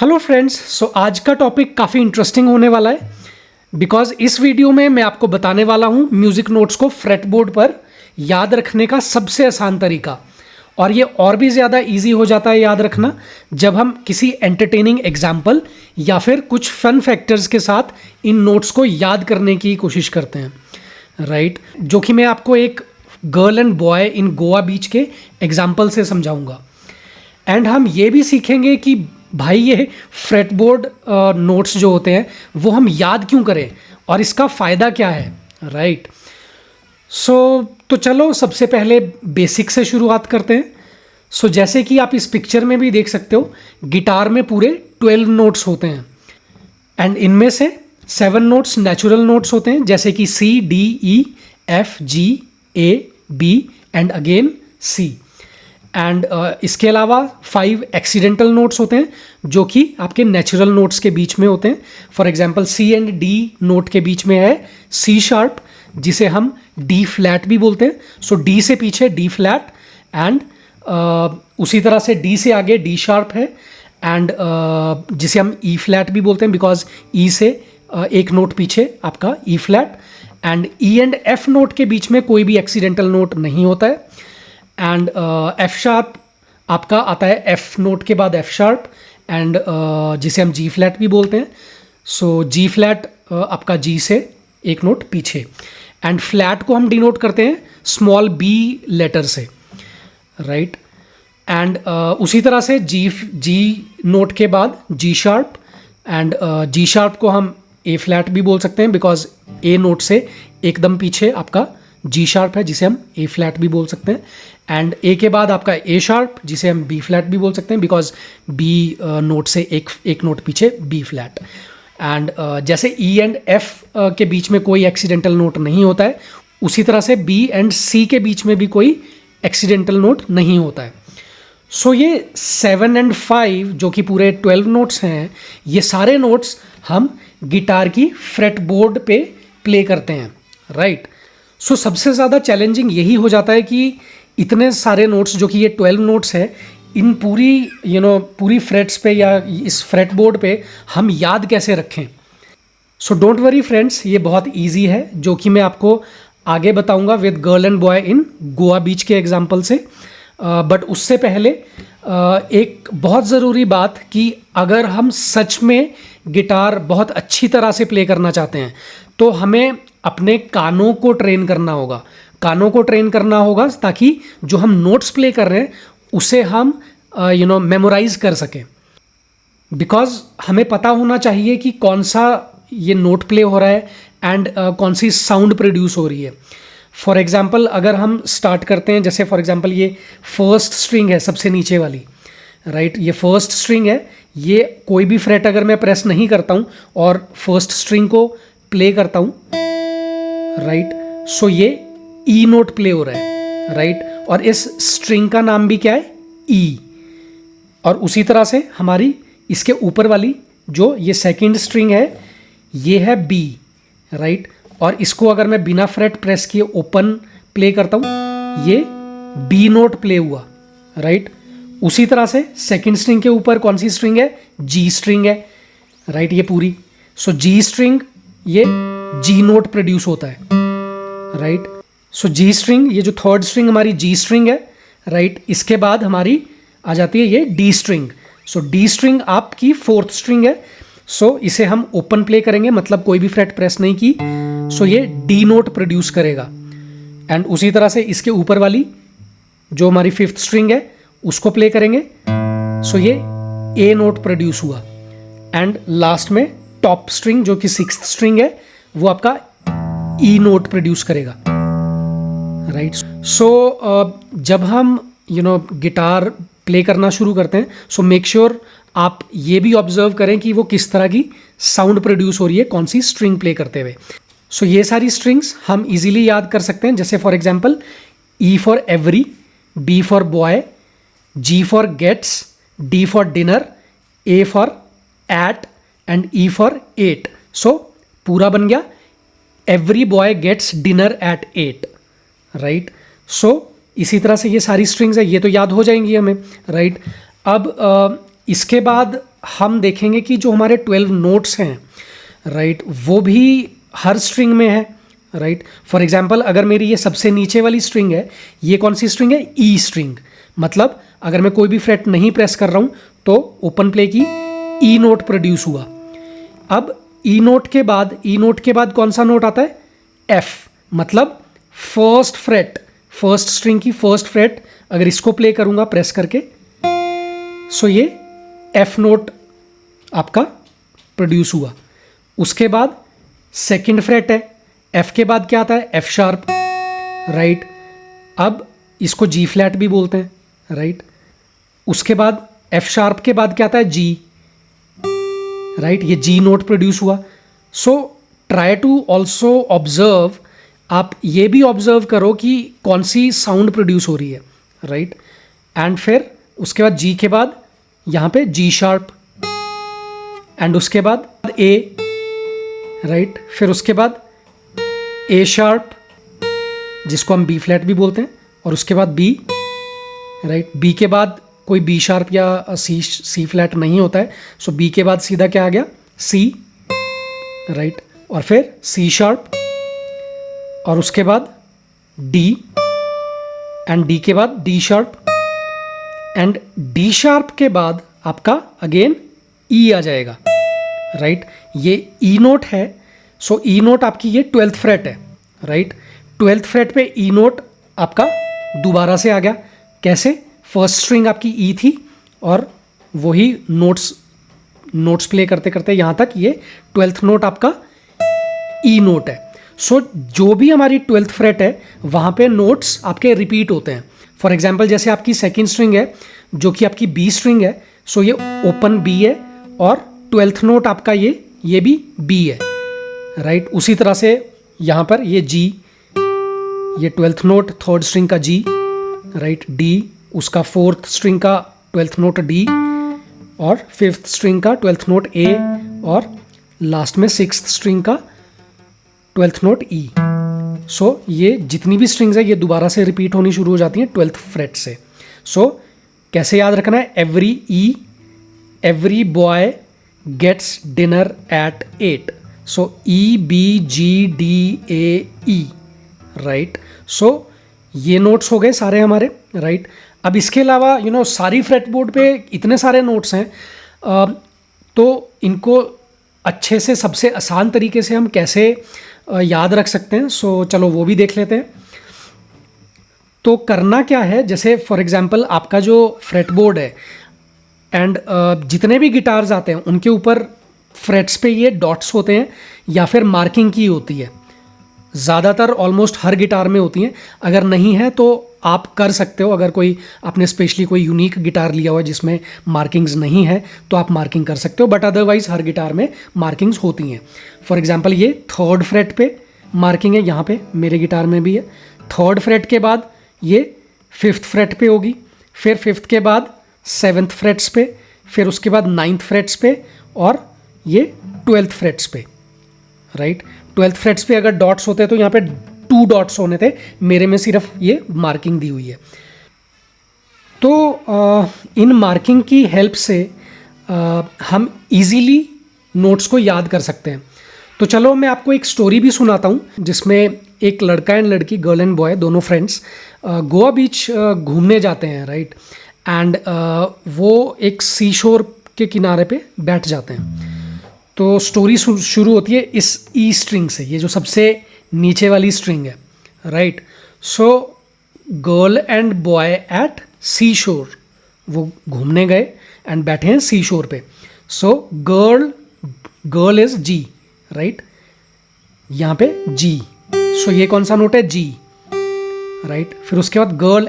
Hello friends, सो आज का topic काफ़ी इंटरेस्टिंग होने वाला है बिकॉज इस वीडियो में मैं आपको बताने वाला हूँ म्यूज़िक नोट्स को फ्रेटबोर्ड पर याद रखने का सबसे आसान तरीका। और ये और भी ज़्यादा इजी हो जाता है याद रखना जब हम किसी एंटरटेनिंग एग्जाम्पल या फिर कुछ फन फैक्टर्स के साथ इन नोट्स को याद करने की कोशिश करते हैं, राइट। जो कि मैं आपको एक girl and boy in Goa beach के एग्जाम्पल से समझाऊंगा। एंड हम ये भी सीखेंगे कि भाई ये फ्रेटबोर्ड नोट्स जो होते हैं वो हम याद क्यों करें और इसका फ़ायदा क्या है, राइट। तो चलो सबसे पहले बेसिक से शुरुआत करते हैं। जैसे कि आप इस पिक्चर में भी देख सकते हो, गिटार में पूरे 12 नोट्स होते हैं एंड इनमें से 7 नोट्स नेचुरल नोट्स होते हैं जैसे कि C, D, E, F, G, A, B and again C। And इसके अलावा 5 एक्सीडेंटल नोट्स होते हैं जो कि आपके नेचुरल नोट्स के बीच में होते हैं। For example C and D note के बीच में है C शार्प जिसे हम D फ्लैट भी बोलते हैं। D से पीछे D फ्लैट एंड उसी तरह से D से आगे D शार्प है एंड जिसे हम E फ्लैट भी बोलते हैं बिकॉज E से एक नोट पीछे आपका E flat and E and F note के बीच में कोई भी एक्सीडेंटल नोट नहीं होता है। एंड F शार्प आपका आता है F नोट के बाद F शार्प एंड जिसे हम G फ्लैट भी बोलते हैं। G फ्लैट आपका G से एक नोट पीछे एंड फ्लैट को हम डिनोट करते हैं स्मॉल b लेटर से, राइट। एंड उसी तरह से G नोट के बाद G sharp and G sharp को हम A फ्लैट भी बोल सकते हैं बिकॉज A नोट से एकदम पीछे आपका G शार्प है जिसे हम A फ्लैट भी बोल सकते हैं एंड A के बाद आपका A शार्प जिसे हम B फ्लैट भी बोल सकते हैं बिकॉज B नोट से एक नोट पीछे B फ्लैट। एंड जैसे E एंड F के बीच में कोई एक्सीडेंटल नोट नहीं होता है उसी तरह से B एंड C के बीच में भी कोई एक्सीडेंटल नोट नहीं होता है। ये 7 एंड 5 जो कि पूरे 12 नोट्स हैं, ये सारे नोट्स हम गिटार की फ्रेटबोर्ड पे प्ले करते हैं, राइट। सबसे ज़्यादा चैलेंजिंग यही हो जाता है कि इतने सारे नोट्स जो कि ये 12 नोट्स हैं इन पूरी फ्रेट्स पे या इस फ्रेटबोर्ड पे हम याद कैसे रखें। डोंट वरी फ्रेंड्स, ये बहुत इजी है जो कि मैं आपको आगे बताऊंगा with girl and boy in Goa beach के एग्जांपल से। बट उससे पहले एक बहुत ज़रूरी बात कि अगर हम सच में गिटार बहुत अच्छी तरह से प्ले करना चाहते हैं तो हमें अपने कानों को ट्रेन करना होगा ताकि जो हम नोट्स प्ले कर रहे हैं उसे हम मेमोराइज कर सकें। बिकॉज हमें पता होना चाहिए कि कौन सा ये नोट प्ले हो रहा है एंड कौन सी साउंड प्रोड्यूस हो रही है। फॉर एग्जांपल अगर हम स्टार्ट करते हैं, जैसे फॉर एग्जांपल ये फर्स्ट स्ट्रिंग है सबसे नीचे वाली, राइट। ये फर्स्ट स्ट्रिंग है, ये कोई भी फ्रेट अगर मैं प्रेस नहीं करता हूँ और फर्स्ट स्ट्रिंग को प्ले करता हूँ, राइट। ये ई नोट प्ले हो रहा है, राइट। और इस स्ट्रिंग का नाम भी क्या है, ई। और उसी तरह से हमारी इसके ऊपर वाली जो ये सेकंड स्ट्रिंग है ये है बी, राइट। और इसको अगर मैं बिना फ्रेट प्रेस किए ओपन प्ले करता हूँ ये बी नोट प्ले हुआ, राइट। उसी तरह से सेकंड स्ट्रिंग के ऊपर कौन सी स्ट्रिंग है, जी स्ट्रिंग है, राइट। ये पूरी जी स्ट्रिंग ये जी नोट प्रोड्यूस होता है, राइट। जी स्ट्रिंग, ये जो थर्ड स्ट्रिंग हमारी जी स्ट्रिंग है, राइट। इसके बाद हमारी आ जाती है ये डी स्ट्रिंग। डी स्ट्रिंग आपकी फोर्थ स्ट्रिंग है। इसे हम ओपन प्ले करेंगे, मतलब कोई भी फ्रेट प्रेस नहीं की, ये डी नोट प्रोड्यूस करेगा। एंड उसी तरह से इसके ऊपर वाली जो हमारी फिफ्थ स्ट्रिंग है उसको प्ले करेंगे, ये ए नोट प्रोड्यूस हुआ। एंड लास्ट में टॉप स्ट्रिंग जो कि सिक्स्थ स्ट्रिंग है वो आपका ई नोट प्रोड्यूस करेगा, राइट। जब हम गिटार प्ले करना शुरू करते हैं मेक श्योर आप ये भी ऑब्जर्व करें कि वो किस तरह की साउंड प्रोड्यूस हो रही है कौन सी स्ट्रिंग प्ले करते हुए। ये सारी स्ट्रिंग्स हम इजीली याद कर सकते हैं, जैसे for example E for every, B for boy, G for gets, D for dinner, A for at and E for eight. पूरा बन गया every boy gets dinner at 8, right. इसी तरह से ये सारी स्ट्रिंग्स है, ये तो याद हो जाएंगी हमें, राइट। अब इसके बाद हम देखेंगे कि जो हमारे 12 नोट्स हैं, राइट, वो भी हर स्ट्रिंग में है, राइट। फॉर एग्जांपल अगर मेरी ये सबसे नीचे वाली स्ट्रिंग है, ये कौन सी स्ट्रिंग है? ई स्ट्रिंग। मतलब अगर मैं कोई भी फ्रेट नहीं प्रेस कर रहा हूँ तो ओपन प्ले की ई नोट प्रोड्यूस हुआ। अब ई नोट के बाद कौन सा नोट आता है? एफ, मतलब फर्स्ट फ्रेट, फर्स्ट स्ट्रिंग की फर्स्ट फ्रेट। अगर इसको प्ले करूंगा प्रेस करके, सो ये एफ नोट आपका प्रोड्यूस हुआ। उसके बाद सेकंड फ्रेट है, एफ के बाद क्या आता है? F sharp, right. अब इसको जी फ्लैट भी बोलते हैं, राइट। उसके बाद एफ शार्प के बाद क्या आता है? जी, राइट, ये जी नोट प्रोड्यूस हुआ। So try to also observe, आप ये भी ऑब्जर्व करो कि कौन सी साउंड प्रोड्यूस हो रही है, राइट। एंड फिर उसके बाद जी के बाद यहाँ पे जी शार्प, एंड उसके बाद ए, राइट। फिर उसके बाद ए शार्प, जिसको हम बी फ्लैट भी बोलते हैं, और उसके बाद बी, राइट। बी के बाद कोई बी शार्प या सी फ्लैट नहीं होता है, सो बी के बाद सीधा क्या आ गया? सी, राइट। और फिर सी शार्प, और उसके बाद डी, एंड डी के बाद D sharp, and D sharp के बाद आपका अगेन ई आ जाएगा, राइट। ये ई नोट है, सो ई नोट आपकी ये 12th फ्रेट है, राइट। 12th फ्रेट पे ई नोट आपका दोबारा से आ गया। कैसे? फर्स्ट स्ट्रिंग आपकी ई थी और वही नोट्स प्ले करते करते यहाँ तक ये 12th नोट आपका ई नोट है। सो जो भी हमारी 12th फ्रेट है वहाँ पे नोट्स आपके रिपीट होते हैं। फॉर एग्जाम्पल जैसे आपकी सेकेंड स्ट्रिंग है जो कि आपकी बी स्ट्रिंग है, सो ये ओपन बी है और 12th नोट आपका ये भी बी है, राइट। उसी तरह से यहाँ पर ये जी, ये 12th नोट थर्ड स्ट्रिंग का जी, राइट। डी उसका फोर्थ स्ट्रिंग का 12th नोट डी, और फिफ्थ स्ट्रिंग का 12th नोट ए, और लास्ट में सिक्स्थ स्ट्रिंग का 12th नोट ई। सो ये जितनी भी स्ट्रिंग्स है ये दोबारा से रिपीट होनी शुरू हो जाती हैं 12th फ्रेट से। सो कैसे याद रखना है? Every boy gets dinner at 8। So E B G D A E, right. So ये नोट्स हो गए सारे हमारे, राइट। अब इसके अलावा सारी फ्रेटबोर्ड पे इतने सारे नोट्स हैं, तो इनको अच्छे से सबसे आसान तरीके से हम कैसे याद रख सकते हैं। सो चलो वो भी देख लेते हैं। तो करना क्या है, जैसे फॉर एग्जांपल आपका जो फ्रेटबोर्ड है एंड जितने भी गिटार्स आते हैं उनके ऊपर फ्रेट्स पे ये डॉट्स होते हैं या फिर मार्किंग की होती है। ज़्यादातर ऑलमोस्ट हर गिटार में होती हैं। अगर नहीं है तो आप कर सकते हो, अगर कोई आपने स्पेशली कोई यूनिक गिटार लिया हुआ है जिसमें मार्किंग्स नहीं है तो आप मार्किंग कर सकते हो, बट अदरवाइज हर गिटार में मार्किंग्स होती हैं। फॉर एग्जांपल ये थर्ड फ्रेट पे मार्किंग है, यहाँ पे मेरे गिटार में भी है। थर्ड फ्रेट के बाद ये फिफ्थ फ्रेट पे होगी, फिर फिफ्थ के बाद 7th फ्रेट्स पे, फिर उसके बाद 9th फ्रेट्स पे, और ये 12th फ्रेट्स पे, राइट। 12th फ्रेट्स पे अगर डॉट्स होते तो यहाँ पे 2 डॉट्स होने थे, मेरे में सिर्फ ये मार्किंग दी हुई है। तो इन मार्किंग की हेल्प से हम इजीली नोट्स को याद कर सकते हैं। तो चलो मैं आपको एक स्टोरी भी सुनाता हूँ जिसमें एक लड़का एंड लड़की, गर्ल एंड बॉय, दोनों फ्रेंड्स गोवा बीच घूमने जाते हैं, राइट। एंड वो एक सी शोर के किनारे पे बैठ जाते हैं। तो स्टोरी शुरू होती है इस ई स्ट्रिंग से, ये जो सबसे नीचे वाली स्ट्रिंग है, right. So girl and boy at sea shore, वो घूमने गए एंड बैठे हैं सी शोर पे। So girl is G, right, यहाँ पे जी। सो ये कौन सा नोट है? G, right. फिर उसके बाद गर्ल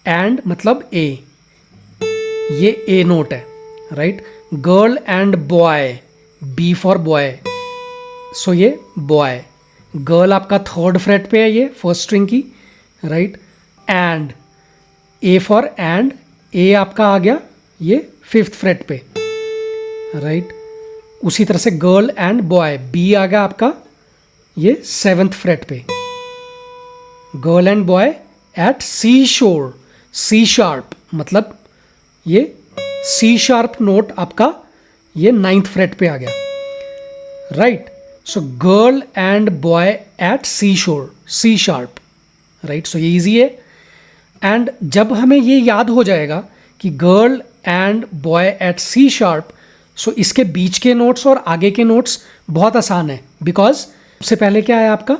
एंड मतलब ए, ये ए नोट है, right. Girl and boy, B for boy, so ये बॉय। गर्ल आपका थर्ड फ्रेट पे है, ये फर्स्ट स्ट्रिंग की, right. And A for and, A आपका आ गया ये फिफ्थ फ्रेट पे, राइट। उसी तरह से गर्ल एंड बॉय, बी आ गया आपका ये 7th फ्रेट पे। Girl and boy at sea shore, C sharp मतलब ये सी शार्प नोट आपका ये 9th फ्रेट पे आ गया, right. So girl and boy at sea shore, C sharp, right. So ये इजी है। एंड जब हमें ये याद हो जाएगा कि girl and boy at C sharp, so इसके बीच के नोट्स और आगे के नोट्स बहुत आसान है, बिकॉज सबसे पहले क्या है आपका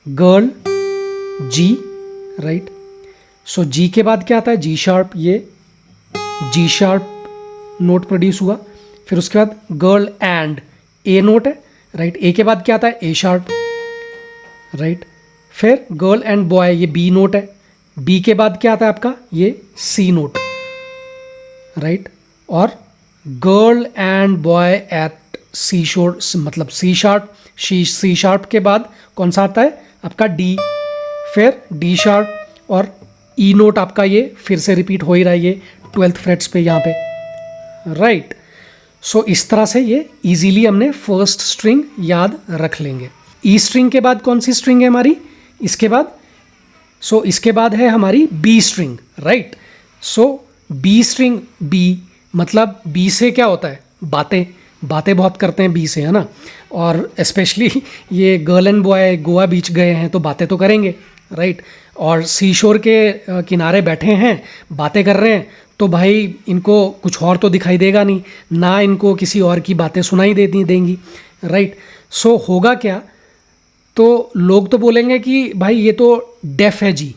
गर्ल, जी, राइट। सो जी के बाद क्या आता है जी शार्प, ये जी शार्प नोट प्रोड्यूस हुआ। फिर उसके बाद गर्ल एंड ए नोट है, राइट। ए के बाद क्या आता है ए शार्प, राइट। फिर गर्ल एंड बॉय ये बी नोट है, बी के बाद क्या आता है आपका ये सी नोट, राइट। और girl and boy at sea shore मतलब सी शार्प, सी शार्प के बाद कौन सा आता है आपका डी, फिर डी शार्प और ई नोट आपका ये फिर से रिपीट हो ही रहा है ये 12th फ्रेट्स पे यहाँ पे, राइट। सो इस तरह से ये इजीली हमने फर्स्ट स्ट्रिंग याद रख लेंगे। ई स्ट्रिंग के बाद कौन सी स्ट्रिंग है हमारी इसके बाद, सो इसके बाद है हमारी be string, right. So be string, B मतलब बी से क्या होता है बातें, बातें बहुत करते हैं बी से, है ना। और स्पेशली ये गर्ल एंड बॉय गोवा बीच गए हैं तो बातें तो करेंगे, राइट। और सी शोर के किनारे बैठे हैं बातें कर रहे हैं, तो भाई इनको कुछ और तो दिखाई देगा नहीं ना, इनको किसी और की बातें सुनाई देंगी, राइट। सो होगा क्या, तो लोग तो बोलेंगे कि भाई ये तो डेफ है जी,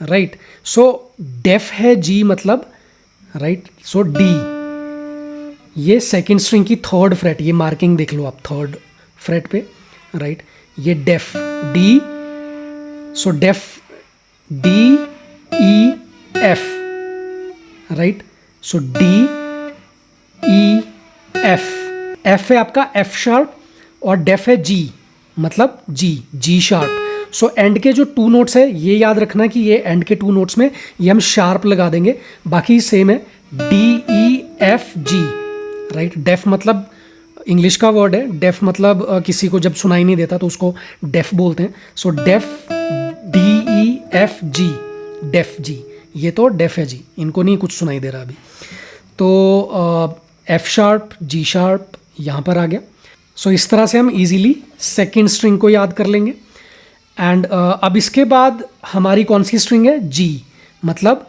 राइट। सो डेफ है जी मतलब, राइट। सो डी, ये सेकंड स्ट्रिंग की 3rd फ्रेट, ये मार्किंग देख लो आप 3rd फ्रेट पे, राइट। ये def D, so def D E F, right. So D E F, F है आपका एफ शार्प और डेफ है जी मतलब जी, जी शार्प। सो एंड के जो 2 नोट्स है ये याद रखना कि ये एंड के 2 नोट्स में ये हम शार्प लगा देंगे, बाकी सेम है D E F G, right. Deaf मतलब इंग्लिश का वर्ड है, डेफ मतलब किसी को जब सुनाई नहीं देता तो उसको डेफ बोलते हैं। So def D E F G, def G, ये तो डेफ है जी, इनको नहीं कुछ सुनाई दे रहा अभी। तो एफ शार्प जी शार्प यहाँ पर आ गया। सो इस तरह से हम इजीली सेकंड स्ट्रिंग को याद कर लेंगे। एंड अब इसके बाद हमारी कौन सी स्ट्रिंग है जी, मतलब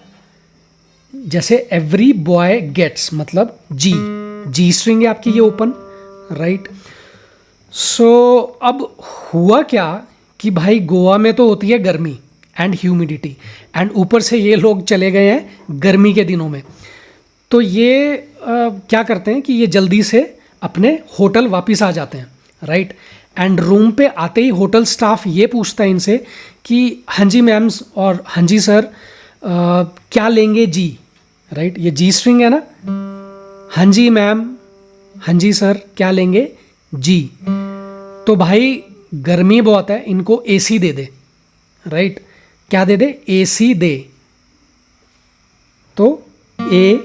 जैसे एवरी बॉय गेट्स मतलब जी, जी स्ट्रिंग है आपकी ये ओपन, राइट। सो अब हुआ क्या कि भाई गोवा में तो होती है गर्मी एंड ह्यूमिडिटी, एंड ऊपर से ये लोग चले गए हैं गर्मी के दिनों में, तो ये क्या करते हैं कि ये जल्दी से अपने होटल वापस आ जाते हैं, राइट। एंड रूम पे आते ही होटल स्टाफ ये पूछता है इनसे कि हाँ जी मैम्स और हाँ जी सर क्या लेंगे जी, राइट। ये जी स्ट्रिंग है ना, हाँ जी मैम, हाँ जी सर क्या लेंगे जी। तो भाई गर्मी बहुत है, इनको एसी दे दे, राइट। क्या दे दे एसी दे, तो ए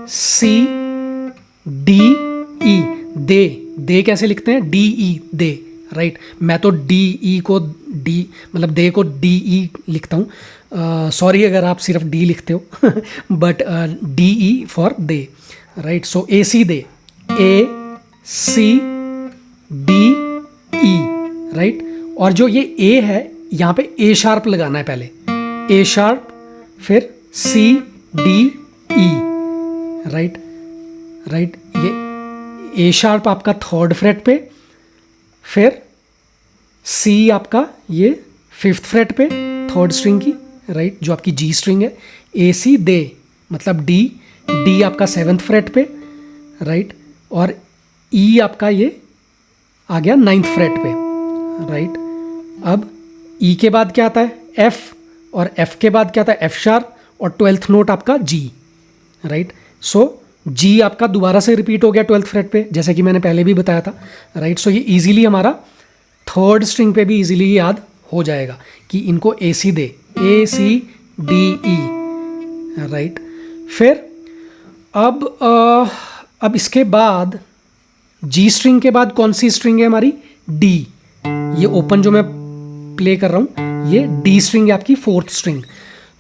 सी डी ई, दे, दे कैसे लिखते हैं डी ई दे, राइट। मैं तो डी ई को डी मतलब दे को डी ई लिखता हूँ, सॉरी अगर आप सिर्फ डी लिखते हो but D E for day, right. So A C day, A C D E, right. और जो ये ए है यहाँ पे ए शार्प लगाना है पहले, ए शार्प फिर C D E, right, right. ये ए शार्प आपका 3rd फ्रेट पे, फिर सी आपका ये 5th फ्रेट पे 3rd स्ट्रिंग की, राइट, जो आपकी जी स्ट्रिंग है। ए सी दे मतलब डी, डी आपका 7th फ्रेट पे, राइट। और ई आपका ये आ गया 9th फ्रेट पे, राइट। अब ई के बाद क्या आता है एफ, और एफ के बाद क्या आता है एफ शार्प, और 12th नोट आपका जी, राइट। सो जी आपका दोबारा से रिपीट हो गया 12th फ्रेट पे, जैसे कि मैंने पहले भी बताया था, राइट। सो ये इजीली हमारा 3rd स्ट्रिंग पे भी इजीली याद हो जाएगा कि इनको ए C day, A C D E, right. फिर अब इसके बाद जी स्ट्रिंग के बाद कौन सी स्ट्रिंग है हमारी डी, ये ओपन जो मैं प्ले कर रहा हूँ ये डी स्ट्रिंग है आपकी 4th स्ट्रिंग।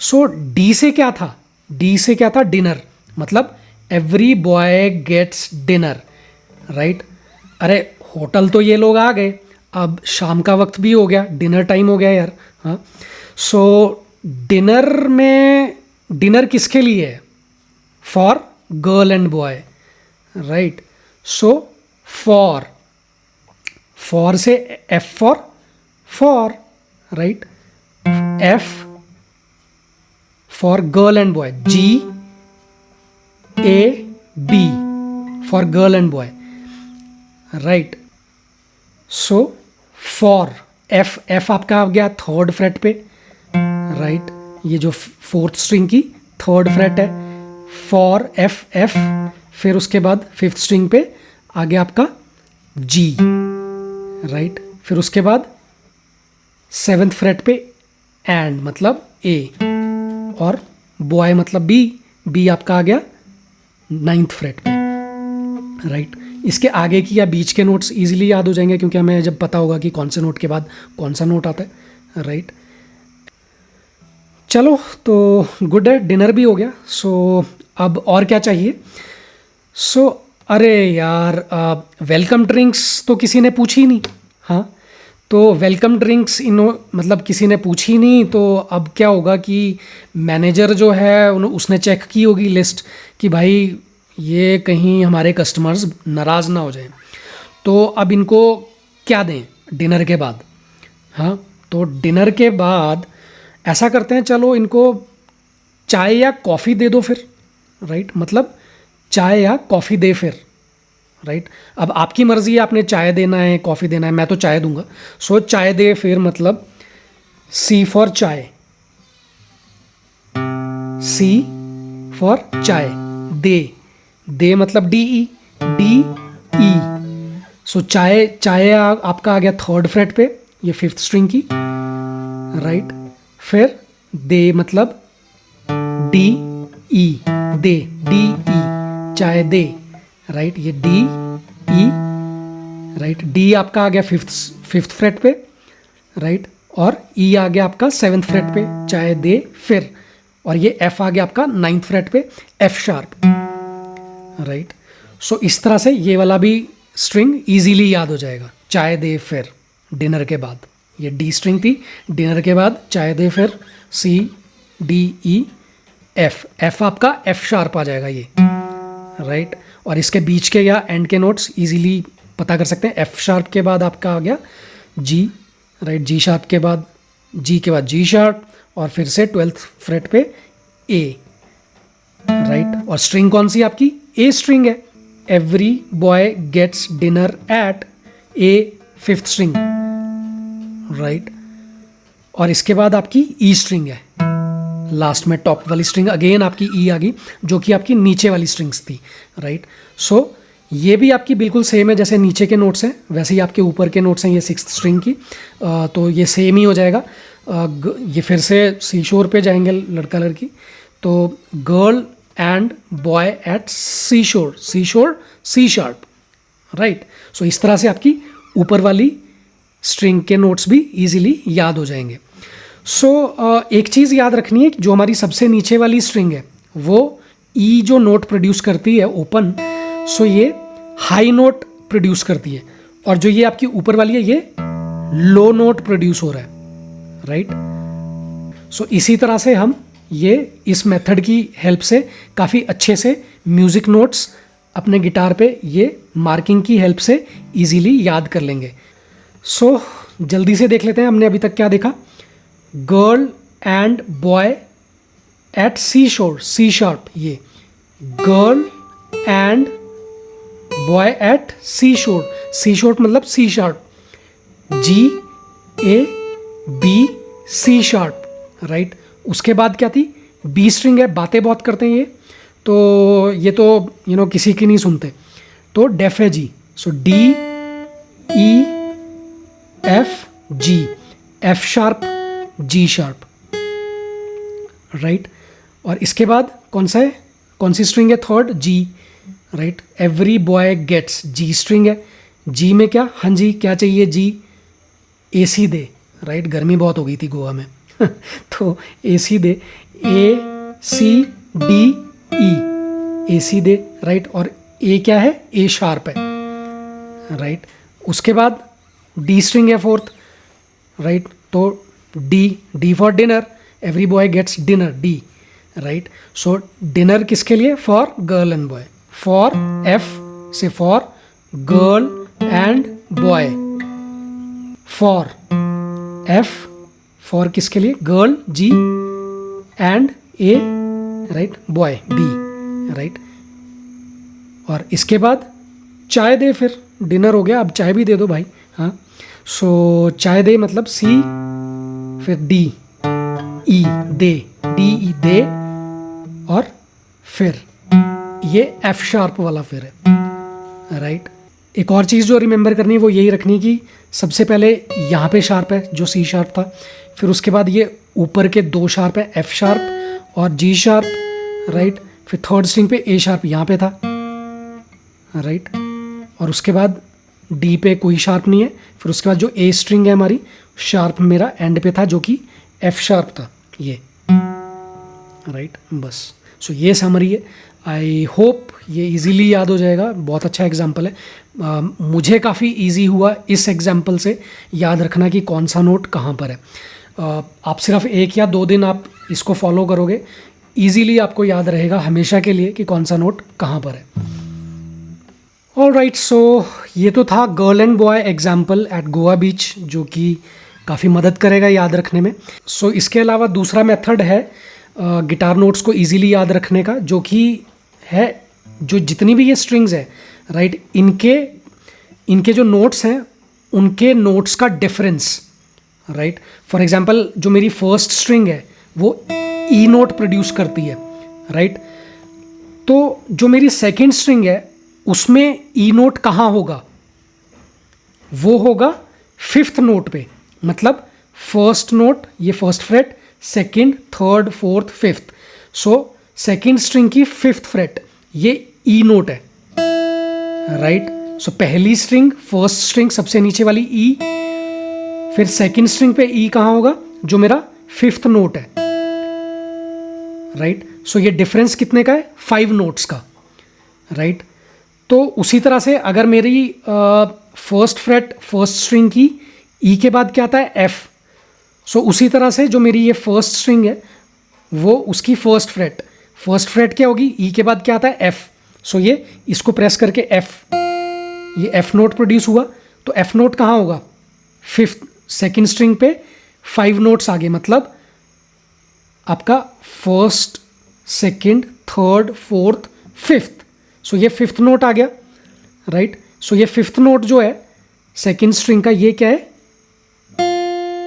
सो डी से क्या था डी से क्या था, डिनर, मतलब every boy gets dinner, right. अरे होटल तो ये लोग आ गए, अब शाम का वक्त भी हो गया, डिनर टाइम हो गया यार। हाँ, सो डिनर में, डिनर किसके लिए है, for girl and boy, right. So for, for से F for, right, F for girl and boy, G A B for girl and boy, right. So for, F आपका आ गया थर्ड फ्रेट पे, right, ये जो फोर्थ स्ट्रिंग की third fret है, for F, फिर उसके बाद फिफ्थ स्ट्रिंग पे आ गया आपका जी, राइट, फिर उसके बाद सेवेंथ फ्रेट पे एंड मतलब ए, और बॉय मतलब बी आपका आ गया नाइन्थ फ्रेट पे, राइट। इसके आगे की या बीच के नोट्स इजीली याद हो जाएंगे क्योंकि हमें जब पता होगा कि कौन से नोट के बाद कौन सा नोट आता है, राइट। चलो तो गुड है, डिनर भी हो गया। सो अब और क्या चाहिए। सो अरे यार, वेलकम ड्रिंक्स तो किसी ने पूछी नहीं। हाँ, तो वेलकम ड्रिंक्स मतलब किसी ने पूछी नहीं, तो अब क्या होगा कि मैनेजर जो है उसने चेक की होगी लिस्ट कि भाई ये कहीं हमारे कस्टमर्स नाराज़ ना हो जाएं, तो अब इनको क्या दें डिनर के बाद। हाँ, तो डिनर के बाद ऐसा करते हैं, चलो इनको चाय या कॉफ़ी दे दो फिर, राइट, मतलब चाय या कॉफ़ी दे फिर, राइट। अब आपकी मर्ज़ी है, आपने चाय देना है कॉफ़ी देना है, मैं तो चाय दूंगा। सो चाय दे फिर मतलब सी फॉर चाय, सी फॉर चाय, दे मतलब डी ई। सो चाय आपका आ गया थर्ड फ्रेट पे, ये फिफ्थ स्ट्रिंग की, राइट। फिर दे मतलब डी ई, दे डी ई, चाय दे, राइट, ये डी ई, राइट। डी आपका आ गया फिफ्थ फ्रेट पे, राइट, और ई आ गया आपका सेवेंथ फ्रेट पे, चाय दे फिर, और ये एफ आ गया आपका नाइन्थ फ्रेट पे, एफ शार्प, राइट। सो इस तरह से ये वाला भी स्ट्रिंग इजीली याद हो जाएगा, चाय दे फिर डिनर के बाद। ये डी स्ट्रिंग थी, डिनर के बाद चाय दे फिर, सी डी ई एफ आपका एफ शार्प आ जाएगा ये, राइट। और इसके बीच के या एंड के नोट्स इजीली पता कर सकते हैं। एफ शार्प के बाद आपका आ गया जी, राइट, जी शार्प के बाद जी शार्प, और फिर से ट्वेल्थ फ्रेट पे ए, राइट। और स्ट्रिंग कौन सी आपकी, ए स्ट्रिंग है, every boy gets dinner at A, fifth string, right. और इसके बाद आपकी ई स्ट्रिंग है, लास्ट में टॉप वाली स्ट्रिंग अगेन आपकी ई आ गई, जो कि आपकी नीचे वाली स्ट्रिंग्स थी, राइट। सो ये भी आपकी बिल्कुल सेम है, जैसे नीचे के नोट्स हैं वैसे ही आपके ऊपर के नोट्स हैं, ये सिक्स्थ स्ट्रिंग की, तो ये सेम ही हो जाएगा। ये फिर से सी शोर पे जाएंगे लड़का लड़की, तो girl and boy at sea shore C sharp, right. So इस तरह से आपकी ऊपर वाली स्ट्रिंग के नोट्स भी इजीली याद हो जाएंगे। सो एक चीज़ याद रखनी है कि जो हमारी सबसे नीचे वाली स्ट्रिंग है वो ई जो नोट प्रोड्यूस करती है ओपन, सो ये हाई नोट प्रोड्यूस करती है, और जो ये आपकी ऊपर वाली है ये लो नोट प्रोड्यूस हो रहा है, राइट। सो इसी तरह से हम ये इस मेथड की हेल्प से काफ़ी अच्छे से म्यूज़िक नोट्स अपने गिटार पे ये मार्किंग की हेल्प से इजीली याद कर लेंगे। सो जल्दी से देख लेते हैं हमने अभी तक क्या देखा। Girl and boy at sea shore C sharp, ये girl and boy at sea shore मतलब C sharp, G A B C sharp, right. उसके बाद क्या थी, बी स्ट्रिंग है, बातें बहुत करते हैं ये तो किसी की नहीं सुनते, तो डेफ है G, so D E F G, F sharp G sharp, right. और इसके बाद कौन सी स्ट्रिंग है, third G, right. Every boy gets, G string है, जी में क्या, हाँ जी क्या चाहिए, जी एसी दे, राइट, गर्मी बहुत हो गई थी गोवा में तो AC they, A C D E, A C they, right. और ए क्या है, ए शार्प है, राइट। उसके बाद डी स्ट्रिंग है फोर्थ, राइट। तो D for dinner, every boy gets dinner, D, right. So dinner किसके लिए, for girl and boy, for F से for girl and boy, for F for किसके लिए, girl, G and A, right, boy, B, right. और इसके बाद चाय दे, फिर डिनर हो गया, अब चाय भी दे दो भाई, हाँ। सो चाय दे मतलब सी, फिर डी ई, दे, डी ई, दे, और फिर ये एफ शार्प वाला फिर है, राइट। एक और चीज़ जो रिमेंबर करनी है वो यही रखनी कि सबसे पहले यहाँ पे शार्प है जो सी शार्प था, फिर उसके बाद ये ऊपर के दो शार्प है, एफ शार्प और जी शार्प, राइट। फिर थर्ड स्ट्रिंग पे ए शार्प यहाँ पे था, राइट। और उसके बाद डी पे कोई शार्प नहीं है, फिर उसके बाद जो ए स्ट्रिंग है हमारी, शार्प मेरा एंड पे था जो कि एफ शार्प था, ये, राइट, बस। सो ये समरी है। आई होप ये इजीली याद हो जाएगा, बहुत अच्छा एग्जाम्पल है। मुझे काफ़ी इजी हुआ इस एग्जाम्पल से याद रखना कि कौन सा नोट कहाँ पर है। आप सिर्फ 1 या 2 दिन आप इसको फॉलो करोगे, इजीली आपको याद रहेगा हमेशा के लिए कि कौन सा नोट कहाँ पर है। ऑलराइट, सो ये तो था girl and boy example at Goa beach, जो कि काफ़ी मदद करेगा याद रखने में। सो इसके अलावा दूसरा मेथड है गिटार नोट्स को इजीली याद रखने का, जो कि है जो जितनी भी ये स्ट्रिंग्स है, राइट, इनके जो नोट्स हैं उनके नोट्स का डिफरेंस, राइट। फॉर एग्जांपल जो मेरी फर्स्ट स्ट्रिंग है वो ई नोट प्रोड्यूस करती है, राइट। तो जो मेरी सेकंड स्ट्रिंग है उसमें ई नोट कहाँ होगा, वो होगा 5th नोट पे, मतलब फर्स्ट नोट ये first freight, second, third, fourth, 5th। So second string की 5th फ्रेट ये ई नोट है, राइट। सो पहली स्ट्रिंग, फर्स्ट स्ट्रिंग सबसे नीचे वाली ई, फिर सेकंड स्ट्रिंग पे ई कहाँ होगा, जो मेरा 5th नोट है, राइट। सो ये डिफरेंस कितने का है, 5 नोट्स का, राइट। तो उसी तरह से अगर मेरी फर्स्ट फ्रेट फर्स्ट स्ट्रिंग की ई के बाद क्या आता है, एफ। सो उसी तरह से जो मेरी ये फर्स्ट स्ट्रिंग है वो उसकी फर्स्ट फ्रेट क्या होगी, ई के बाद क्या आता है, एफ। सो ये इसको प्रेस करके एफ, ये एफ नोट प्रोड्यूस हुआ। तो एफ नोट कहाँ होगा, 5th, सेकंड स्ट्रिंग पे 5 नोट्स आगे, मतलब आपका first, second, third, fourth, 5th। सो ये 5th नोट आ गया, राइट। सो ये 5th नोट जो है सेकंड स्ट्रिंग का, ये क्या है,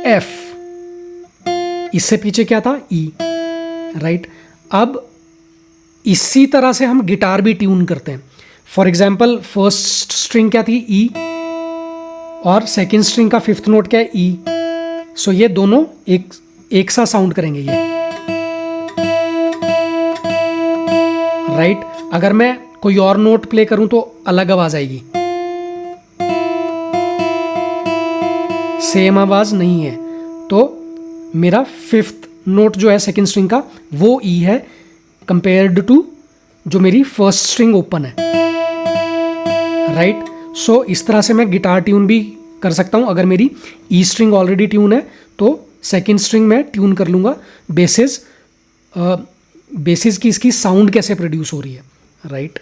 एफ। इससे पीछे क्या था, ई, राइट। अब इसी तरह से हम गिटार भी ट्यून करते हैं। फॉर एग्जाम्पल फर्स्ट स्ट्रिंग क्या थी, ई, और सेकंड स्ट्रिंग का 5th नोट क्या है, ई। सो ये दोनों एक सा साउंड करेंगे, ये, राइट। अगर मैं कोई और नोट प्ले करूं तो अलग आवाज आएगी, सेम आवाज नहीं है। तो मेरा 5th नोट जो है सेकंड स्ट्रिंग का वो ई है कंपेयर्ड टू जो मेरी फर्स्ट स्ट्रिंग ओपन है, राइट। सो इस तरह से मैं गिटार ट्यून भी कर सकता हूं। अगर मेरी ई स्ट्रिंग ऑलरेडी ट्यून है तो सेकंड स्ट्रिंग में ट्यून कर लूँगा बेसिस की इसकी साउंड कैसे प्रोड्यूस हो रही है, राइट।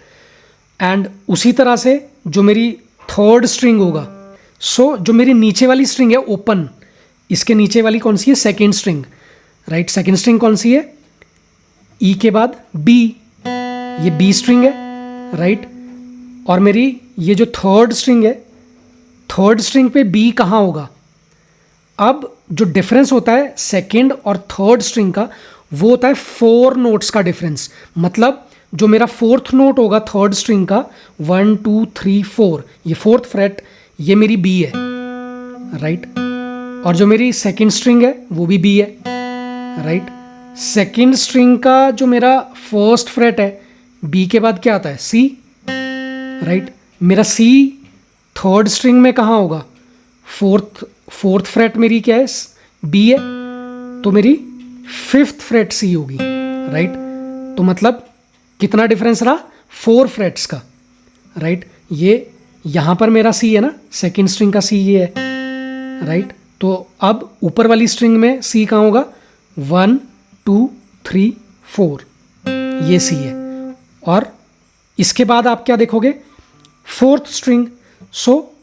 एंड उसी तरह से जो मेरी थर्ड स्ट्रिंग होगा, सो जो मेरी नीचे वाली स्ट्रिंग है ओपन, इसके नीचे वाली कौन सी है, second string, right. Second string कौन सी है, ई के बाद बी, ये बी स्ट्रिंग है, राइट। और मेरी ये जो थर्ड स्ट्रिंग है, थर्ड स्ट्रिंग पे बी कहाँ होगा। अब जो डिफरेंस होता है सेकेंड और थर्ड स्ट्रिंग का, वो होता है 4 नोट्स का डिफरेंस। मतलब जो मेरा 4th नोट होगा थर्ड स्ट्रिंग का, 1 2 3 4, ये 4th फ्रेट, ये मेरी बी है, राइट। और जो मेरी सेकेंड स्ट्रिंग है वो भी बी है, राइट। सेकेंड स्ट्रिंग का जो मेरा फर्स्ट फ्रेट है, बी के बाद क्या आता है, सी, राइट। मेरा सी थर्ड स्ट्रिंग में कहाँ होगा, फोर्थ फ्रेट मेरी क्या है, बी है, तो मेरी 5th फ्रेट सी होगी, राइट। तो मतलब कितना डिफरेंस रहा, 4 फ्रेट्स का, राइट। ये यहाँ पर मेरा सी है ना, सेकेंड स्ट्रिंग का सी ये है, राइट। तो अब ऊपर वाली स्ट्रिंग में सी कहाँ होगा, 1 2 3 4, ये सी है। और इसके बाद आप क्या देखोगे, फोर्थ स्ट्रिंग। सो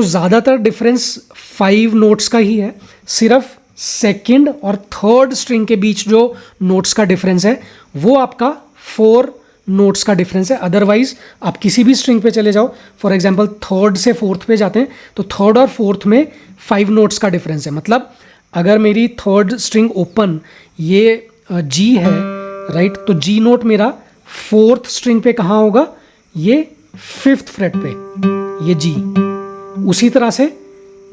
ज़्यादातर डिफरेंस 5 नोट्स का ही है, सिर्फ सेकंड और थर्ड स्ट्रिंग के बीच जो नोट्स का डिफरेंस है वो आपका 4 नोट्स का डिफरेंस है। अदरवाइज आप किसी भी स्ट्रिंग पे चले जाओ, फॉर एग्जांपल थर्ड से फोर्थ पे जाते हैं तो थर्ड और फोर्थ में 5 नोट्स का डिफरेंस है। मतलब अगर मेरी थर्ड स्ट्रिंग ओपन ये जी है, राइट, तो जी नोट मेरा फोर्थ स्ट्रिंग पे कहाँ होगा, ये 5th फ्रेट पे, ये जी। उसी तरह से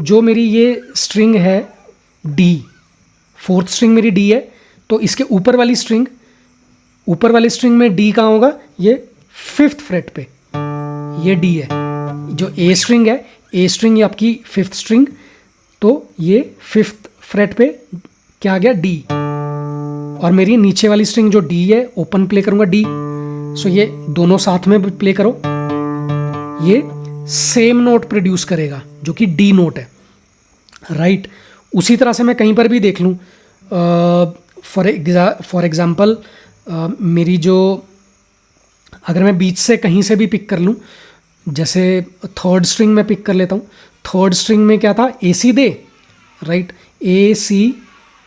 जो मेरी ये स्ट्रिंग है डी, फोर्थ स्ट्रिंग मेरी डी है, तो इसके ऊपर वाली स्ट्रिंग में डी कहाँ होगा, ये 5th फ्रेट पे, ये डी है। जो ए स्ट्रिंग है, ए स्ट्रिंग ये आपकी 5th स्ट्रिंग, तो ये 5th फ्रेट पे क्या आ गया, डी। और मेरी नीचे वाली स्ट्रिंग जो डी है, ओपन प्ले करूंगा डी, सो ये दोनों साथ में प्ले करो, ये सेम नोट प्रोड्यूस करेगा जो कि डी नोट है, राइट। उसी तरह से मैं कहीं पर भी देख लूँ, फॉर एग्जाम्पल मेरी जो, अगर मैं बीच से कहीं से भी पिक कर लूँ, जैसे थर्ड स्ट्रिंग में पिक कर लेता हूँ, थर्ड स्ट्रिंग में क्या था, ए सी दे, राइट, ए सी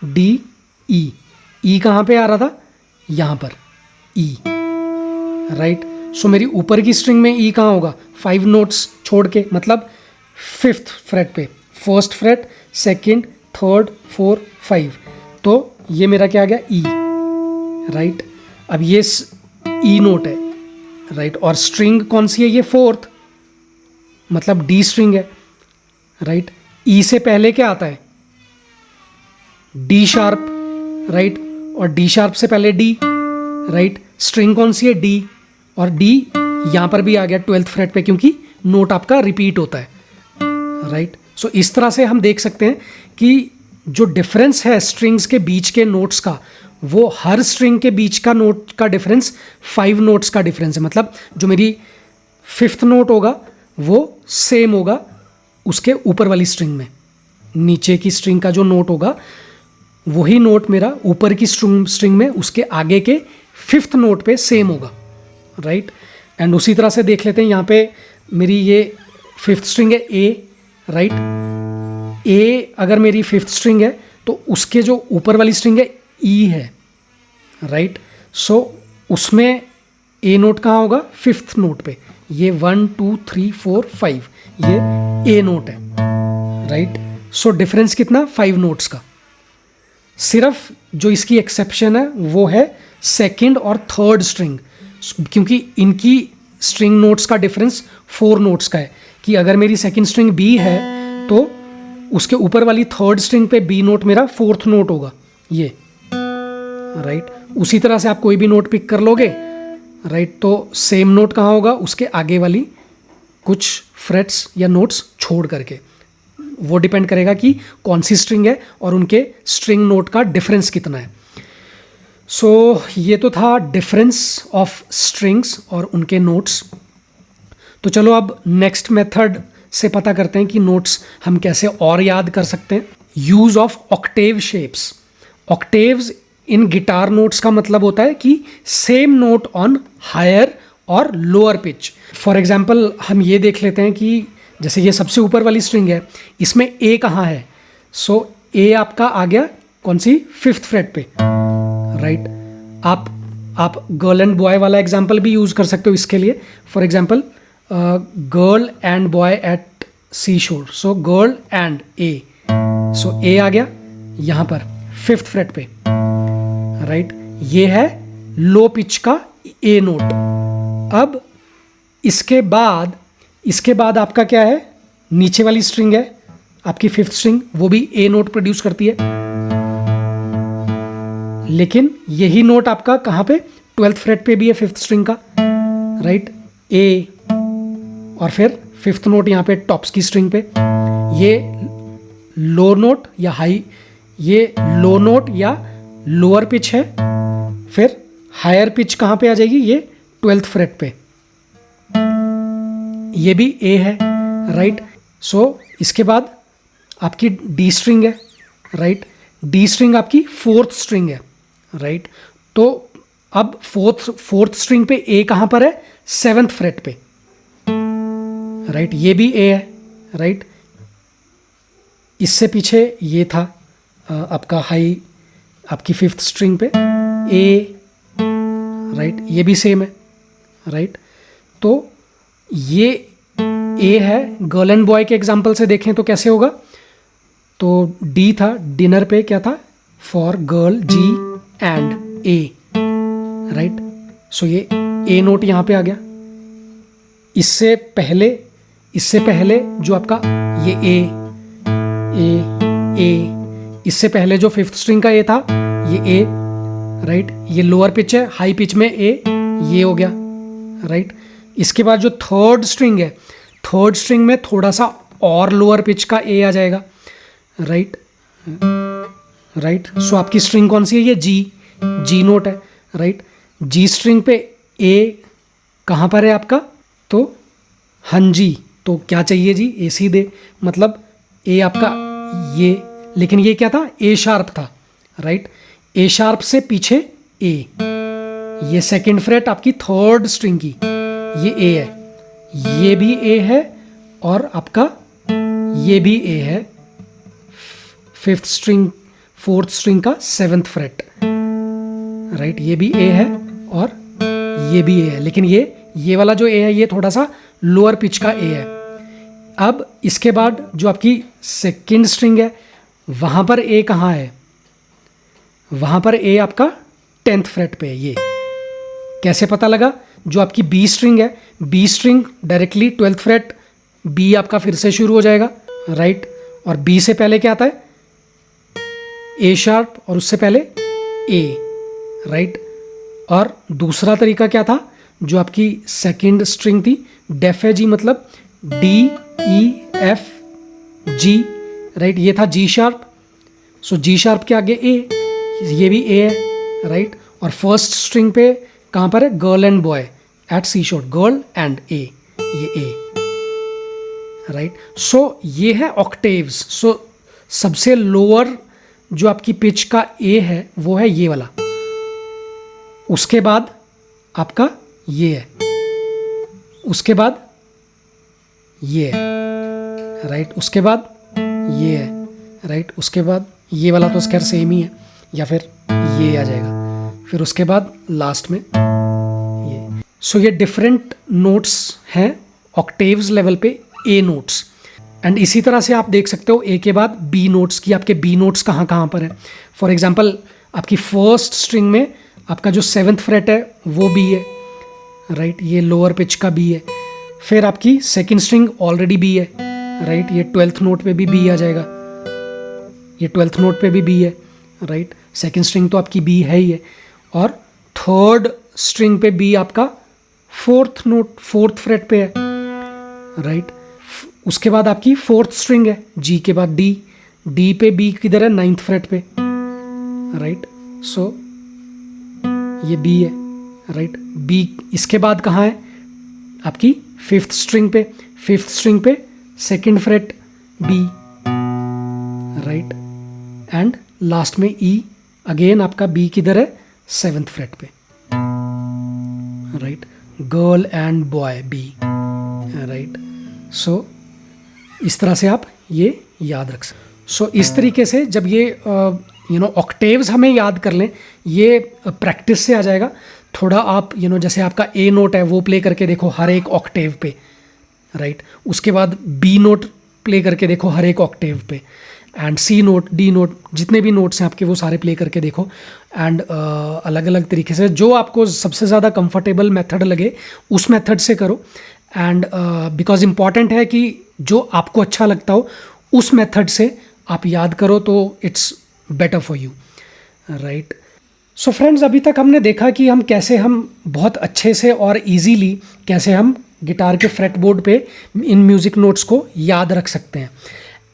डी ई, ई कहाँ पे आ रहा था, यहाँ पर ई, राइट। सो मेरी ऊपर की स्ट्रिंग में ई कहाँ होगा, 5 नोट्स छोड़ के, मतलब 5th फ्रेट पे, फर्स्ट फ्रेट, सेकंड, थर्ड, 4, 5, तो ये मेरा क्या आ गया, ई, राइट। अब ये ई नोट है, राइट, और स्ट्रिंग कौन सी है, ये 4th, मतलब डी स्ट्रिंग है, राइट। ई से पहले क्या आता है, डी शार्प, राइट, और डी शार्प से पहले डी, राइट। स्ट्रिंग कौन सी है, डी, और डी यहाँ पर भी आ गया 12th फ्रेट पे, क्योंकि नोट आपका रिपीट होता है, राइट। सो इस तरह से हम देख सकते हैं कि जो डिफरेंस है स्ट्रिंग्स के बीच के नोट्स का, वो हर स्ट्रिंग के बीच का नोट का डिफरेंस 5 नोट्स का डिफरेंस है। मतलब जो मेरी 5th नोट होगा वो सेम होगा उसके ऊपर वाली स्ट्रिंग में, नीचे की स्ट्रिंग का जो नोट होगा वही नोट मेरा ऊपर की स्ट्रिंग में उसके आगे के 5th नोट पे सेम होगा, राइट। एंड उसी तरह से देख लेते हैं, यहाँ पे मेरी ये 5th स्ट्रिंग है ए, राइट। ए अगर मेरी 5th स्ट्रिंग है तो उसके जो ऊपर वाली स्ट्रिंग है ई है, राइट। सो उसमें ए नोट कहाँ होगा, 5th नोट पे, ये 1 2 3 4 5, ये ए नोट है, राइट। सो डिफरेंस कितना, 5 नोट्स का। सिर्फ जो इसकी एक्सेप्शन है वो है सेकंड और थर्ड स्ट्रिंग, क्योंकि इनकी स्ट्रिंग नोट्स का डिफरेंस 4 नोट्स का है। कि अगर मेरी सेकंड स्ट्रिंग बी है तो उसके ऊपर वाली थर्ड स्ट्रिंग पे बी नोट मेरा 4th नोट होगा, ये, राइट। उसी तरह से आप कोई भी नोट पिक कर लोगे, राइट, तो सेम नोट कहाँ होगा, उसके आगे वाली कुछ फ्रेट्स या नोट्स छोड़ करके। वो डिपेंड करेगा कि कौन सी स्ट्रिंग है और उनके स्ट्रिंग नोट का डिफरेंस कितना है। सो ये तो था डिफरेंस ऑफ स्ट्रिंग्स और उनके नोट्स। तो चलो अब नेक्स्ट मेथड से पता करते हैं कि नोट्स हम कैसे और याद कर सकते हैं। Use of Octave shapes. Octaves in guitar notes का मतलब होता है कि सेम नोट ऑन हायर और लोअर पिच। फॉर एग्जाम्पल हम ये देख लेते हैं कि जैसे ये सबसे ऊपर वाली स्ट्रिंग है, इसमें ए कहाँ है, सो ए आपका आ गया कौन सी, 5th फ्रेट पे, राइट। आप गर्ल एंड बॉय वाला एग्जाम्पल भी यूज़ कर सकते हो इसके लिए। For example girl and boy at sea shore, so girl and ए, सो ए आ गया यहाँ पर 5th फ्रेट पे, राइट। ये है लो पिच का ए नोट। अब इसके बाद आपका क्या है, नीचे वाली स्ट्रिंग है आपकी 5th स्ट्रिंग, वो भी ए नोट प्रोड्यूस करती है, लेकिन यही नोट आपका कहाँ पे, 12th फ्रेट पे भी है 5th स्ट्रिंग का, राइट, ए, और फिर 5th नोट यहाँ पे टॉप्स की स्ट्रिंग पे। ये लो नोट या हाई, ये लो नोट या लोअर पिच है फिर हायर पिच कहाँ पे आ जाएगी, ये 12th फ्रेट पे, ये भी ए है, राइट। सो इसके बाद आपकी डी स्ट्रिंग है, राइट। डी स्ट्रिंग आपकी 4th स्ट्रिंग है, राइट। तो अब फोर्थ स्ट्रिंग पे ए कहाँ पर है, 7th फ्रेट पे, राइट। ये भी ए है, राइट। इससे पीछे ये था आपका हाई, आपकी 5th स्ट्रिंग पे ए, राइट। ये भी सेम है, राइट। तो ये ए है। गर्ल एंड बॉय के एग्जाम्पल से देखें तो कैसे होगा, तो डी था, डिनर पे क्या था, for girl G and A, right. So ये ए नोट यहाँ पे आ गया। इससे पहले जो आपका ये ए, इससे पहले जो 5th स्ट्रिंग का ए था ये ए, राइट। ये लोअर पिच है, हाई पिच में ए, ये हो गया, राइट। इसके बाद जो 3rd स्ट्रिंग है, 3rd स्ट्रिंग में थोड़ा सा और लोअर पिच का ए आ जाएगा, राइट, राइट। सो आपकी स्ट्रिंग कौन सी है, ये जी नोट है, राइट। जी स्ट्रिंग पे ए कहाँ पर है आपका, तो हंजी, तो क्या चाहिए जी, ए सी दे, मतलब ए आपका ये, लेकिन ये क्या था, ए शार्प था, राइट। ए शार्प से पीछे ए, ये 2nd फ्रेट आपकी 3rd स्ट्रिंग की, ये ए है, ये भी ए है, और आपका ये भी ए है, 5th स्ट्रिंग 4th स्ट्रिंग का 7th फ्रेट, राइट। ये भी ए है और ये भी ए है, लेकिन ये वाला जो ए है ये थोड़ा सा लोअर पिच का ए है। अब इसके बाद जो आपकी 2nd स्ट्रिंग है, वहाँ पर ए कहाँ है, वहाँ पर ए आपका 10th फ्रेट पे है। ये कैसे पता लगा, जो आपकी बी स्ट्रिंग है, B string directly 12th fret, B आपका फिर से शुरू हो जाएगा, राइट। और बी से पहले क्या आता है, ए शार्प, और उससे पहले ए, राइट। और दूसरा तरीका क्या था, जो आपकी 2nd स्ट्रिंग थी, डेफ है जी, मतलब D E F G, right. ये था जी शार्प, सो जी शार्प के आगे ए, ये भी ए है, राइट। और 1st स्ट्रिंग पे कहाँ पर है, girl and boy at sea शोर, गर्ल एंड ए, ये ए, राइट। सो ये है ऑक्टेव्स। सो सबसे लोअर जो आपकी पिच का ए है वो है ये वाला, उसके बाद आपका ये है, उसके बाद ये है, राइट। उसके बाद ये है, राइट। उसके बाद ये वाला तो खैर सेम ही है, या फिर ये आ जाएगा, फिर उसके बाद लास्ट में ये। सो ये डिफरेंट नोट्स हैं ऑक्टेव्स लेवल पे, ए नोट्स। एंड इसी तरह से आप देख सकते हो ए के बाद बी नोट्स की, आपके बी नोट्स कहाँ कहाँ पर है। फॉर एग्जांपल आपकी 1st स्ट्रिंग में आपका जो 7th फ्रेट है वो बी है, राइट। ये लोअर पिच का बी है। फिर आपकी 2nd स्ट्रिंग ऑलरेडी बी है, राइट। ये 12th नोट पे भी बी आ जाएगा, ये 12th नोट पे भी बी है, राइट। 2nd स्ट्रिंग तो आपकी बी है ही है। और 3rd स्ट्रिंग पे बी आपका 4th फ्रेट पे है, राइट। उसके बाद आपकी 4th स्ट्रिंग है, जी के बाद डी पे बी किधर है, 9th फ्रेट पे, राइट। सो ये बी है, राइट। बी इसके बाद कहाँ है, आपकी 5th स्ट्रिंग पे, 5th स्ट्रिंग पे 2nd fret B, right. And last में ई, अगेन आपका बी किधर है, 7th फ्रेट पे, right. Girl and boy B, right. So इस तरह से आप ये याद रख सकते। सो इस तरीके से जब ये ऑक्टेव्स हमें याद कर लें, ये प्रैक्टिस से आ जाएगा। थोड़ा आप जैसे आपका ए नोट है वो प्ले करके देखो हर एक ऑक्टेव पे, राइट। उसके बाद बी नोट प्ले करके देखो हर एक ऑक्टेव पे, and C note, D note, जितने भी नोट्स हैं आपके वो सारे प्ले करके देखो। एंड अलग अलग तरीके से जो आपको सबसे ज़्यादा कंफर्टेबल मेथड लगे उस मेथड से करो। एंड बिकॉज इम्पॉर्टेंट है कि जो आपको अच्छा लगता हो उस मेथड से आप याद करो, तो it's better for you, right. So friends, अभी तक हमने देखा कि हम कैसे हम बहुत अच्छे से और इजीली कैसे हम गिटार के फ्रेटबोर्ड पे इन म्यूज़िक नोट्स को याद रख सकते हैं।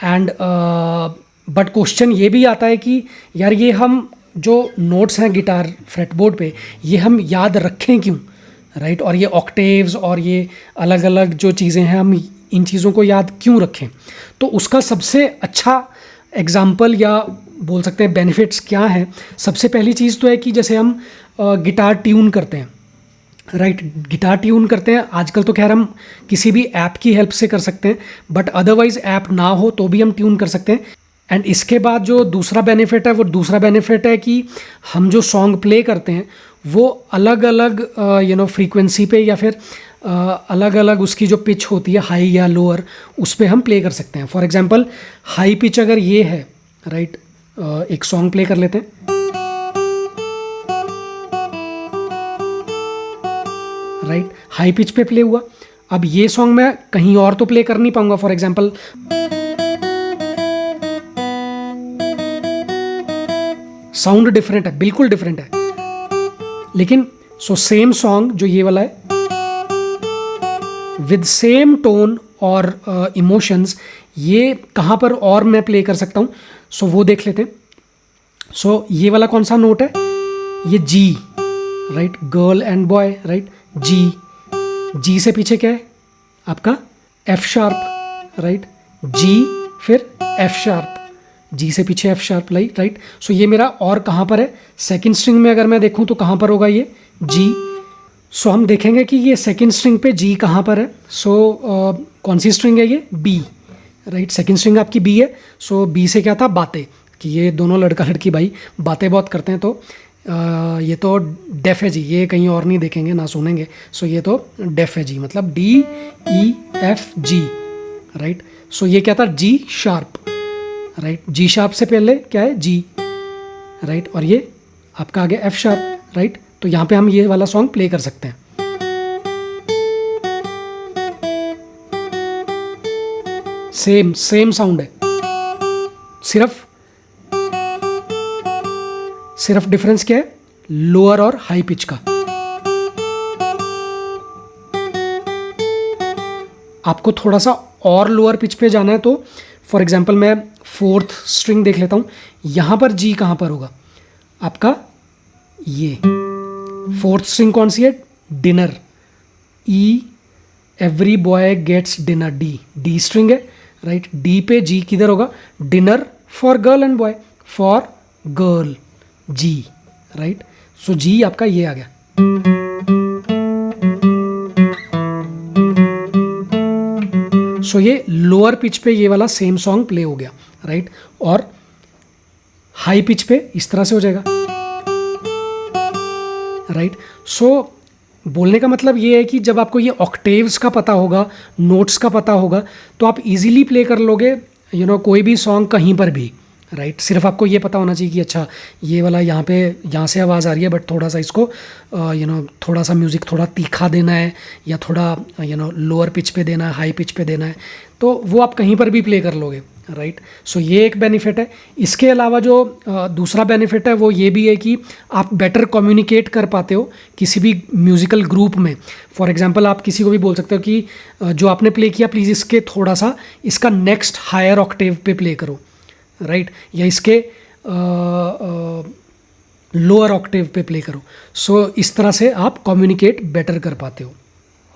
एंड बट क्वेश्चन ये भी आता है कि यार ये हम जो नोट्स हैं गिटार फ्रेटबोर्ड पे, ये हम याद रखें क्यों, राइट। और ये ऑक्टेव्स और ये अलग अलग जो चीज़ें हैं, हम इन चीज़ों को याद क्यों रखें। तो उसका सबसे अच्छा एग्जाम्पल या बोल सकते हैं बेनिफिट्स क्या हैं। सबसे पहली चीज़ तो है कि जैसे हम गिटार ट्यून करते हैं, राइट। गिटार ट्यून करते हैं आजकल तो खैर हम किसी भी ऐप की हेल्प से कर सकते हैं, बट अदरवाइज ऐप ना हो तो भी हम ट्यून कर सकते हैं। एंड इसके बाद जो दूसरा बेनिफिट है, वो दूसरा बेनिफिट है कि हम जो सॉन्ग प्ले करते हैं वो अलग अलग फ्रीक्वेंसी पे या फिर अलग अलग उसकी जो पिच होती है, हाई या लोअर, उस पर हम प्ले कर सकते हैं। फॉर एग्जांपल हाई पिच अगर ये है, राइट, एक सॉन्ग प्ले कर लेते हैं, राइट, हाई पिच पे प्ले हुआ। अब ये सॉन्ग मैं कहीं और तो प्ले कर नहीं पाऊंगा। फॉर एग्जांपल साउंड डिफरेंट है, बिल्कुल डिफरेंट है, लेकिन सेम सॉन्ग जो ये वाला है विद सेम टोन और इमोशंस, ये कहाँ पर और मैं प्ले कर सकता हूँ। वो देख लेते हैं। ये वाला कौन सा नोट है, ये G, right, girl and boy, right, G से पीछे क्या है आपका एफ शार्प, राइट, जी फिर एफ शार्प, जी से पीछे एफ शार्प, राइट। ये मेरा और कहाँ पर है, सेकंड स्ट्रिंग में अगर मैं देखूँ तो कहाँ पर होगा ये जी। हम देखेंगे कि ये सेकंड स्ट्रिंग पे जी कहाँ पर है। कौन सी स्ट्रिंग है ये, बी, राइट, सेकंड स्ट्रिंग आपकी बी है। बी से क्या था, बातें, कि ये दोनों लड़का लड़की भाई बातें बहुत करते हैं, तो ये तो डेफ है जी, ये कहीं और नहीं देखेंगे ना सुनेंगे। ये तो डेफ है जी, मतलब D E F G, right. ये क्या था, जी शार्प, राइट, जी शार्प से पहले क्या है, जी, राइट, और ये आपका आ गया एफ शार्प, राइट। तो यहाँ पे हम ये वाला सॉन्ग प्ले कर सकते हैं। सेम साउंड है, सिर्फ डिफरेंस क्या है, लोअर और हाई पिच का। आपको थोड़ा सा और लोअर पिच पे जाना है तो फॉर एग्जांपल मैं फोर्थ स्ट्रिंग देख लेता हूँ, यहाँ पर जी कहाँ पर होगा आपका, ये फोर्थ स्ट्रिंग कौन सी है, dinner, E every boy gets dinner, D string है, राइट। डी पे जी किधर होगा, dinner for girl and boy, for girl G, right. G आपका ये आ गया। ये लोअर पिच पे ये वाला सेम सॉन्ग प्ले हो गया, राइट। और हाई पिच पे इस तरह से हो जाएगा, राइट। बोलने का मतलब ये है कि जब आपको ये ऑक्टेव्स का पता होगा, नोट्स का पता होगा, तो आप इजीली प्ले कर लोगे कोई भी सॉन्ग कहीं पर भी, राइट। सिर्फ आपको ये पता होना चाहिए कि अच्छा ये वाला यहाँ से आवाज़ आ रही है, बट थोड़ा सा इसको थोड़ा सा म्यूज़िक थोड़ा तीखा देना है, या थोड़ा लोअर पिच पे देना है, हाई पिच पे देना है, तो वो आप कहीं पर भी प्ले कर लोगे, राइट। ये एक बेनिफिट है। इसके अलावा जो दूसरा बेनिफिट है वो ये भी है कि आप बेटर कम्युनिकेट कर पाते हो किसी भी म्यूज़िकल ग्रुप में। फॉर एग्जांपल आप किसी को भी बोल सकते हो कि जो आपने प्ले किया प्लीज़ इसके थोड़ा सा इसका नेक्स्ट हायर ऑक्टेव पे प्ले करो, राइट, या इसके लोअर ऑक्टेव पे प्ले करो। इस तरह से आप कम्युनिकेट बेटर कर पाते हो।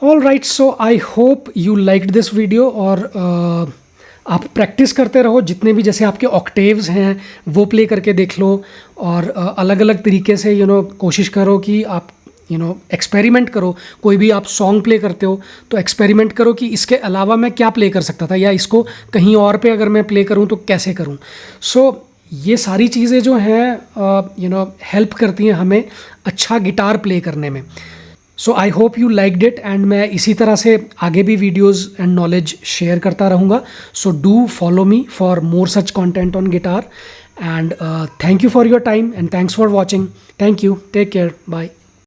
All right, I hope you liked this video, और आप प्रैक्टिस करते रहो, जितने भी जैसे आपके ऑक्टेव्स हैं वो प्ले करके देख लो, और अलग अलग तरीके से कोशिश करो कि आप एक्सपेरिमेंट करो। कोई भी आप सॉन्ग प्ले करते हो तो एक्सपेरिमेंट करो कि इसके अलावा मैं क्या प्ले कर सकता था, या इसको कहीं और पे अगर मैं प्ले करूं तो कैसे करूं। ये सारी चीज़ें जो हैं हेल्प करती हैं हमें अच्छा गिटार प्ले करने में। I hope you liked it, and मैं इसी तरह से आगे भी वीडियोज़ एंड नॉलेज शेयर करता रहूँगा। Do follow me for more such content on guitar, and thank you for your time, and thanks for watching. Thank you, take care, bye.